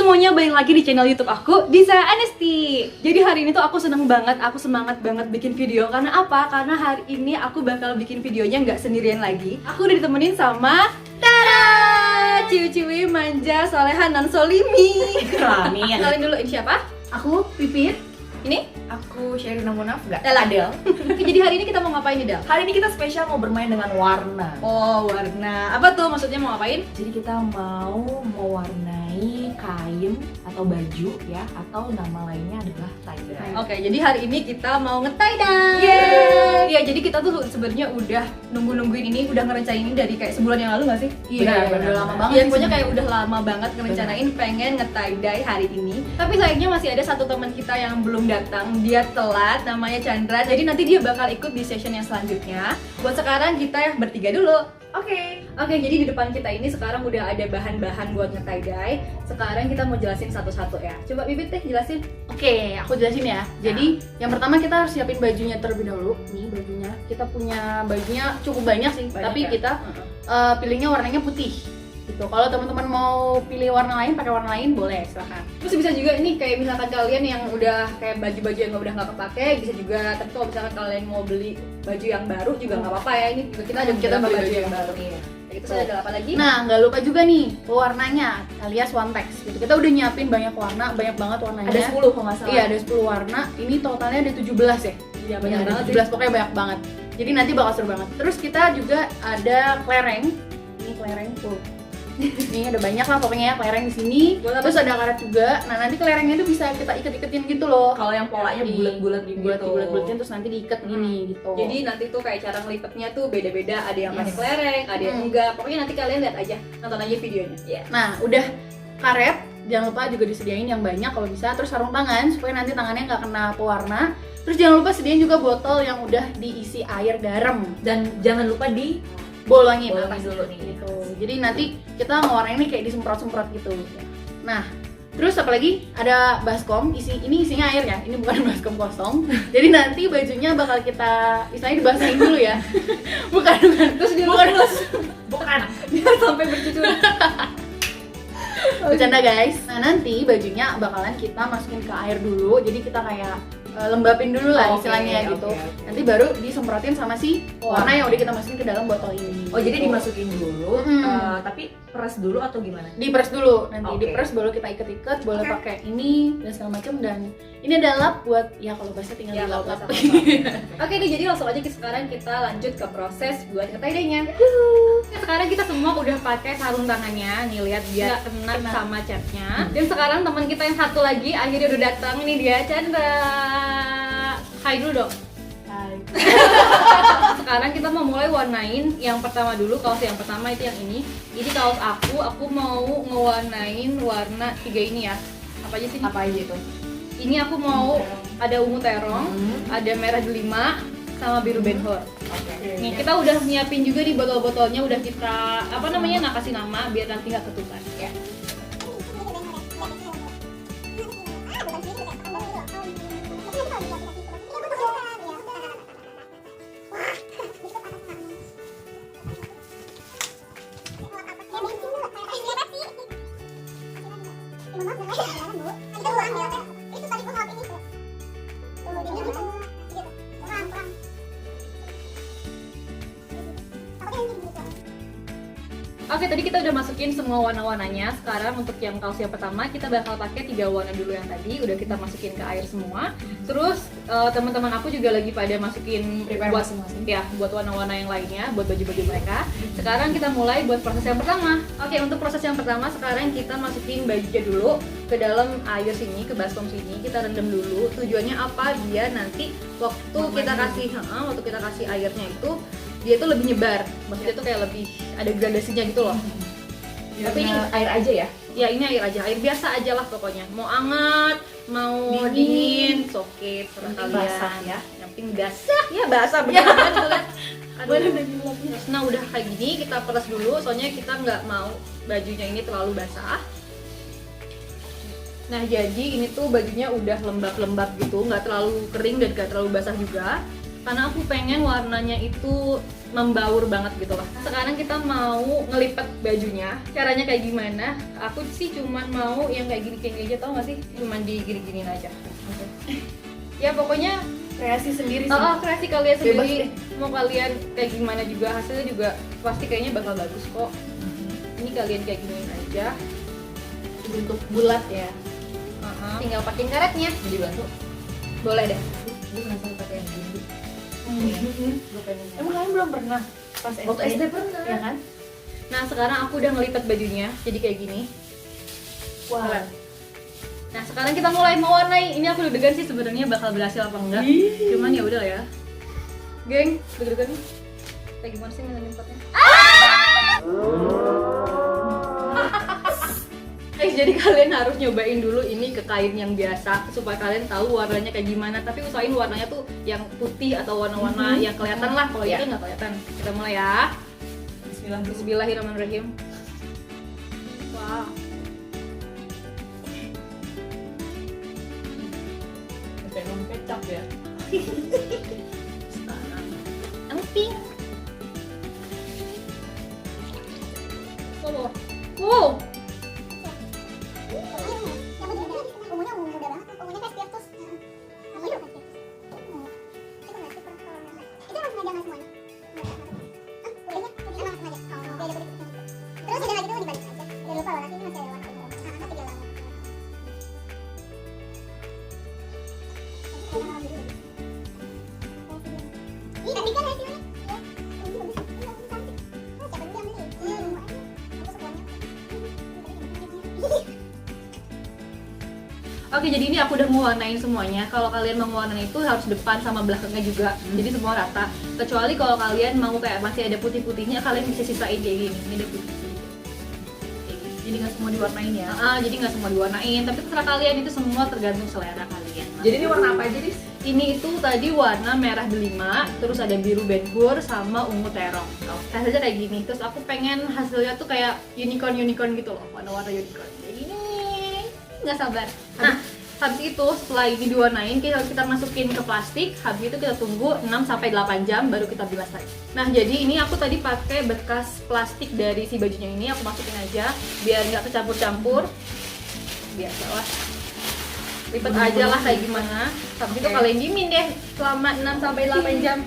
semuanya, balik lagi di channel YouTube aku, Disa Anesti. Jadi hari ini tuh aku seneng banget, aku semangat banget bikin video. Karena apa? Karena hari ini aku bakal bikin videonya nggak sendirian lagi. Aku udah ditemenin sama Tara, ciwi-ciwi manja, soleha, non solimi. Amin. Kenalin dulu, ini siapa? Aku Pipit. Ini? Aku Sherina Munaf, enggak? Adel. Oke, jadi hari ini kita mau ngapain nih, Del? Hari ini kita spesial mau bermain dengan warna. Oh, warna. Apa tuh maksudnya mau ngapain? Jadi kita mau mewarnai kain atau baju ya, atau nama lainnya adalah tie-dye. Oke, jadi hari ini kita mau nge-tie dye. Yeay. Iya, jadi kita tuh sebenarnya udah nungguin ini, udah ngerencanain ini dari kayak sebulan yang lalu nggak sih? Benar, udah lama banget. Iya, pokoknya kayak udah lama banget ngerencanain pengen nge-tie dye hari ini. Tapi sayangnya masih ada satu teman kita yang belum datang. Dia telat, namanya Chandra. Jadi nanti dia bakal ikut di session yang selanjutnya. Buat sekarang kita bertiga dulu. Oke. Oke, jadi di depan kita ini sekarang udah ada bahan-bahan buat nge-tie dye. Sekarang kita mau jelasin satu-satu ya. Coba Bibit deh jelasin. Oke, aku jelasin ya. Jadi yang pertama kita harus siapin bajunya terlebih dahulu. Nih bajunya. Kita punya bajunya cukup banyak sih, Banyak tapi ya? kita pilihnya warnanya putih. Gitu. Kalau teman-teman mau pilih warna lain, pakai warna lain boleh, silakan. Terus bisa juga ini kayak misalkan kalian yang udah kayak baju-baju yang udah nggak kepake bisa juga. Tapi kalau misalkan kalian mau beli baju yang baru juga nggak apa-apa ya. Ini juga kita ada Kita beberapa beli baju baju yang yang baru. baru. Kayak gitu. Ada apa lagi? Nah, nggak lupa juga nih warnanya alias one text. Gitu. Kita udah nyiapin banyak warna, banyak banget warnanya. Ada 10 kalau nggak salah. Iya, ada 10 warna. Ini totalnya ada 17 ya. Iya, banyak Ada banget 17, pokoknya banyak banget. Jadi nanti bakal seru banget. Terus kita juga ada kelereng. Ini kelereng tuh. Ini ada banyak lah pokoknya ya kelereng di sini. Buat apa? Terus ada karet juga. Nah, nanti kelerengnya itu bisa kita iket-iketin gitu loh. Kalau yang polanya bulat-bulat dibuat gitu. dibulat-bulatin terus nanti diikat gini gitu. Jadi nanti tuh kayak cara ngelipetnya tuh beda-beda. Ada yang pakai Yes. kelereng, ada yang enggak. Pokoknya nanti kalian lihat aja, nonton aja videonya. Iya. Nah, udah karet, jangan lupa juga disediain yang banyak kalau bisa. Terus sarung tangan supaya nanti tangannya nggak kena pewarna. Terus jangan lupa sediain juga botol yang udah diisi air garam. Dan jangan lupa di Bolongin Bolongin atas dulu nih. gitu. Jadi nanti kita ngewarnain ini kayak disemprot-semprot gitu. Nah, terus apalagi ada baskom, ini isinya air ya. Ini bukan baskom kosong. Jadi nanti bajunya bakal kita istilahnya dibasahin dulu ya. bukan. Terus dia Bukan. bukan. biar sampai bercucuran. Bercanda guys. Nah, nanti bajunya bakalan kita masukin ke air dulu. Jadi kita kayak lembapin dulu lah Oke, istilahnya gitu. oke. Nanti baru disemprotin sama si warna yang udah kita masukin ke dalam botol ini. Oh, jadi Gitu. dimasukin dulu, Mm-mm. tapi peras dulu atau gimana? Diperes dulu, nanti Oke. diperes baru kita iket-iket, boleh Oke. pakai ini dan segala macam. Dan ini ada lap buat ya kalau basah tinggal Ya, dilap. lap-lap. Oke nih, jadi langsung aja sekarang kita lanjut ke proses buat nge-tie dye-nya. Sekarang kita semua udah pakai sarung tangannya, nih lihat dia kena sama catnya. Dan sekarang teman kita yang satu lagi akhirnya udah datang, ini dia Chandra. Hai dulu dong. Sekarang kita mau mulai warnain yang pertama dulu, kaos yang pertama itu yang ini. Jadi kaos aku mau ngewarnain warna 3 ini ya. Apa aja sih? Apa aja itu? Ini aku mau ada ungu terong, ada merah delima, sama biru benhor. Oke. Nih kita udah nyiapin juga di botol-botolnya, udah kita nggak kasih nama biar nanti nggak ketukan ya. Oke, tadi kita udah masukin semua warna-warnanya. Sekarang untuk yang kaos yang pertama kita bakal pakai 3 warna dulu yang tadi udah kita masukin ke air semua. Terus teman-teman aku juga lagi pada masukin Prepare buat masing-masing. ya buat warna-warna yang lainnya, buat baju-baju mereka. Sekarang kita mulai buat proses yang pertama. Oke, untuk proses yang pertama sekarang kita masukin bajunya dulu ke dalam air sini, ke baskom sini. Kita rendam dulu. Tujuannya apa? Biar nanti waktu kita kasih airnya itu dia tuh lebih nyebar. Maksudnya tuh kayak lebih ada gradasinya gitu loh. Tapi ini air aja ya? Ya ini air aja, air biasa aja lah pokoknya. Mau anget, mau dingin, oke terserah Yang penting kalian. basah ya. Yang penting basah, ya basah bener kan gitu kan. Aduh. Nah udah kayak gini kita peres dulu, soalnya kita nggak mau bajunya ini terlalu basah. Nah jadi ini tuh bajunya udah lembab-lembab gitu, nggak terlalu kering dan nggak terlalu basah juga. karena aku pengen warnanya itu membaur banget gitu lah. Sekarang kita mau ngelipet bajunya. Caranya kayak gimana? Aku sih cuman mau yang kayak gini aja, tau gak sih? Cuman digini-giniin aja. Ya pokoknya Kreasi sendiri sih. kreasi kalian Bebas sendiri. Mau kalian kayak gimana juga, hasilnya juga pasti kayaknya bakal bagus kok. Ini kalian kayak giniin aja. Bentuk bulat ya. Tinggal pakai karetnya. Jadi bantu. Boleh deh. Gue penasaran pakai yang gini. Gue pengen. Emang kalian belum pernah pas Waktu SD pernah. ya kan? Nah sekarang aku udah ngelipet bajunya jadi kayak gini. Wah. Keren. Nah sekarang kita mulai mewarnai. Ini aku deg-degan sih sebenarnya bakal berhasil apa enggak. Cuman ya udah ya. Geng, deg-degan nih. Kayak gimana sih nyempatnya? Jadi kalian harus nyobain dulu ini ke kain yang biasa supaya kalian tahu warnanya kayak gimana. Tapi usahain warnanya tuh yang putih atau warna-warna yang kelihatan lah. Kalau itu nggak kelihatan. Kita mulai ya. Bismillahirrahmanirrahim. Wah. Kayak non kecap ya. Yang pink. Wow. Wow. Oke, jadi ini aku udah mewarnain semuanya. Kalau kalian mau mewarnain itu harus depan sama belakangnya juga. Jadi semua rata. Kecuali kalau kalian mau kayak masih ada putih-putihnya, kalian bisa sisain kayak gini. Ini ada putih sedikit. Kayak gini. Jadi nggak semua diwarnain ya? Jadi nggak semua diwarnain, tapi terserah kalian, itu semua tergantung selera kalian. Jadi ini warna apa aja, Dis? Ini itu tadi warna merah delima, terus ada biru Ben Hur sama ungu terong. Hasilnya kayak gini. Terus aku pengen hasilnya tuh kayak unicorn gitu loh, warna-warna unicorn. Kayak gini. Nggak sabar. Nah, habis itu setelah ini diwarnain, kita masukin ke plastik. Habis itu kita tunggu 6-8 jam baru kita bilas lagi. Nah, jadi ini aku tadi pakai bekas plastik dari si bajunya ini, aku masukin aja biar nggak kecampur-campur. Biasalah. Lipet aja lah kayak gimana. Habis itu kalian diemin deh selama 6-8 jam.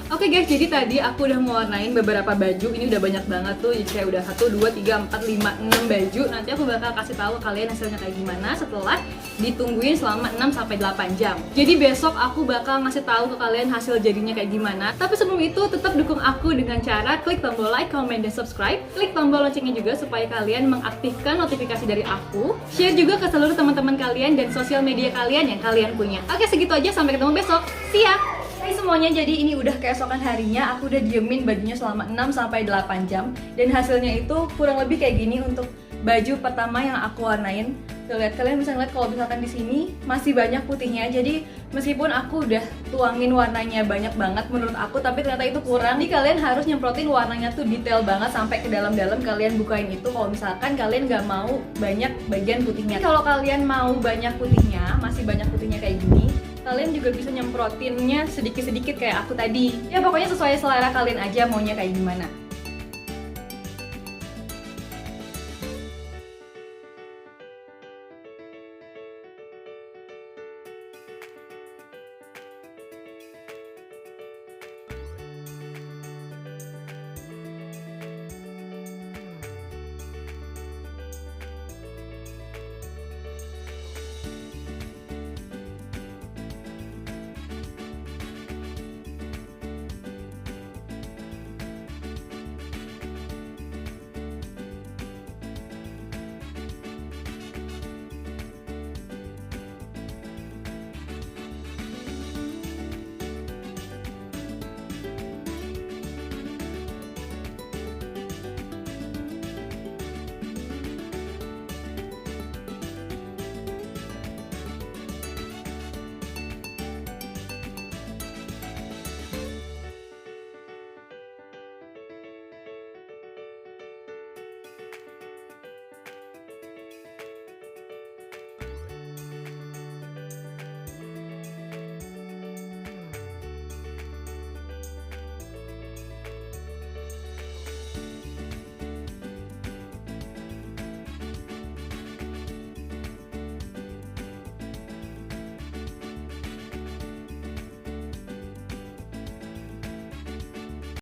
Oke guys, jadi tadi aku udah mewarnain beberapa baju. Ini udah banyak banget tuh. Jadi kayak udah 1, 2, 3, 4, 5, 6 baju. Nanti aku bakal kasih tahu ke kalian hasilnya kayak gimana setelah ditungguin selama 6-8 jam. Jadi besok aku bakal ngasih tahu ke kalian hasil jadinya kayak gimana. Tapi sebelum itu tetap dukung aku dengan cara klik tombol like, comment, dan subscribe. Klik tombol loncengnya juga supaya kalian mengaktifkan notifikasi dari aku. Share juga ke seluruh teman-teman kalian dan sosial media kalian yang kalian punya. Oke, segitu aja, sampai ketemu besok. See ya. Hai semuanya, jadi ini udah keesokan harinya. Aku udah diemin bajunya selama 6-8 jam. Dan hasilnya itu kurang lebih kayak gini untuk baju pertama yang aku warnain. Tuh, lihat, kalian bisa ngeliat kalau misalkan di sini masih banyak putihnya. Jadi meskipun aku udah tuangin warnanya banyak banget menurut aku, tapi ternyata itu kurang. Jadi kalian harus nyemprotin warnanya tuh detail banget sampai ke dalam-dalam. Kalian bukain itu kalau misalkan kalian nggak mau banyak bagian putihnya. Kalau kalian mau banyak putihnya, masih banyak putihnya kayak gini, kalian juga bisa nyemprotinnya sedikit-sedikit kayak aku tadi. Ya pokoknya sesuai selera kalian aja maunya kayak gimana.